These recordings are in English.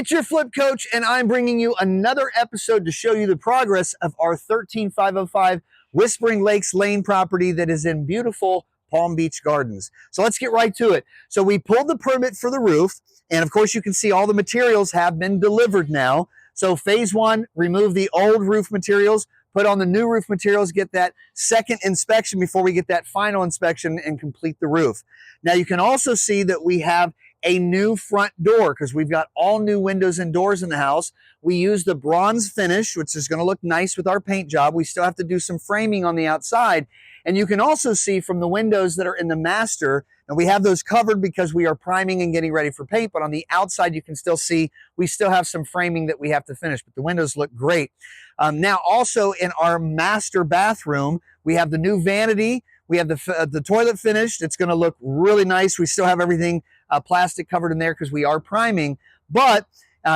It's your Flip Coach, and I'm bringing you another episode to show you the progress of our 13505 Whispering Lakes Lane property that is in beautiful Palm Beach Gardens. So let's get right to it. So we pulled the permit for the roof, and of course you can see all the materials have been delivered now. So phase one, remove the old roof materials, put on the new roof materials, get that second inspection before we get that final inspection and complete the roof. Now you can also see that we have a new front door because we've got all new windows and doors in the house. We use the bronze finish, which is going to look nice with our paint job. We still have to do some framing on the outside. And you can also see from the windows that are in the master, and we have those covered because we are priming and getting ready for paint, but on the outside you can still see we still have some framing that we have to finish, but the windows look great. Now also in our master bathroom, we have the new vanity. We have the toilet finished. It's going to look really nice. We still have everything plastic covered in there because we are priming, but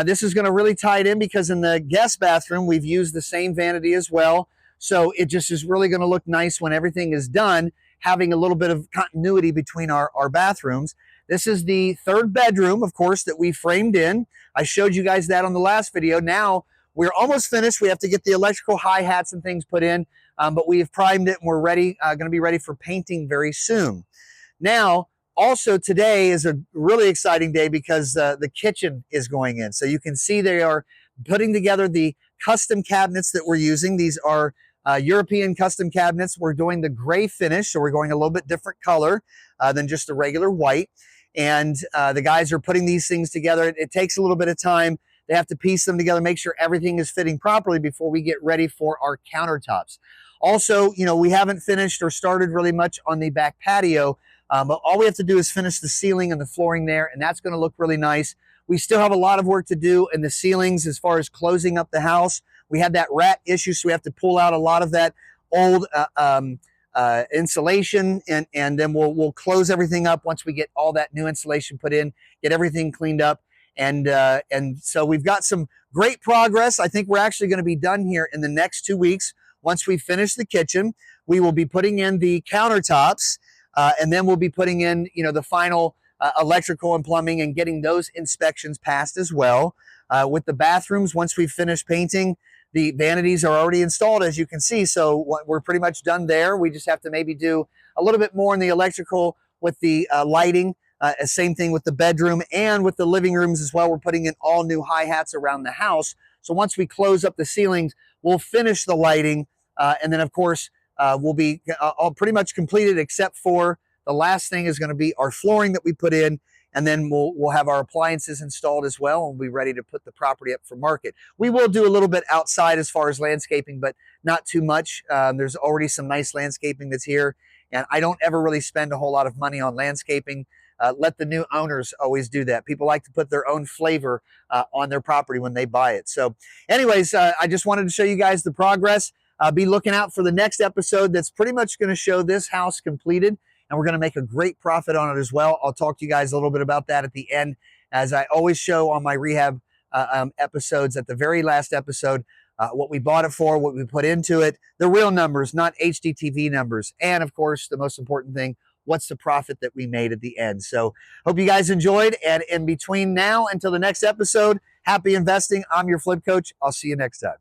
this is going to really tie it in because in the guest bathroom, we've used the same vanity as well. So it just is really going to look nice when everything is done, having a little bit of continuity between our bathrooms. This is the third bedroom, of course, that we framed in. I showed you guys that on the last video. Now we're almost finished. We have to get the electrical hi-hats and things put in, but we have primed it and we're ready, going to be ready for painting very soon. Now, also today is a really exciting day because the kitchen is going in. So you can see they are putting together the custom cabinets that we're using. These are European custom cabinets. We're doing the gray finish, so we're going a little bit different color than just the regular white. And the guys are putting these things together. It takes a little bit of time. They have to piece them together, make sure everything is fitting properly before we get ready for our countertops. Also, you know, we haven't finished or started really much on the back patio, but all we have to do is finish the ceiling and the flooring there, and that's going to look really nice. We still have a lot of work to do in the ceilings as far as closing up the house. We had that rat issue, so we have to pull out a lot of that old insulation, and then we'll close everything up once we get all that new insulation put in, get everything cleaned up. And so we've got some great progress. I think we're actually going to be done here in the next 2 weeks. Once we finish the kitchen, we will be putting in the countertops, and then we'll be putting in, you know, the final electrical and plumbing and getting those inspections passed as well. With the bathrooms, once we finish painting, the vanities are already installed, as you can see. So we're pretty much done there. We just have to maybe do a little bit more in the electrical with the lighting. Same thing with the bedroom and with the living rooms as well. We're putting in all new hi-hats around the house. So once we close up the ceilings, we'll finish the lighting. And then, of course, we'll be all pretty much completed except for the last thing is going to be our flooring that we put in. And then we'll have our appliances installed as well, and we'll be ready to put the property up for market. We will do a little bit outside as far as landscaping, but not too much. There's already some nice landscaping that's here, and I don't ever really spend a whole lot of money on landscaping. Let the new owners always do that. People like to put their own flavor on their property when they buy it. So anyways, I just wanted to show you guys the progress. Be looking out for the next episode that's pretty much going to show this house completed, and we're going to make a great profit on it as well. I'll talk to you guys a little bit about that at the end, as I always show on my rehab episodes at the very last episode, what we bought it for, what we put into it, the real numbers, not HDTV numbers. And of course, the most important thing, what's the profit that we made at the end. So hope you guys enjoyed. And in between now until the next episode, happy investing. I'm your Flip Coach. I'll see you next time.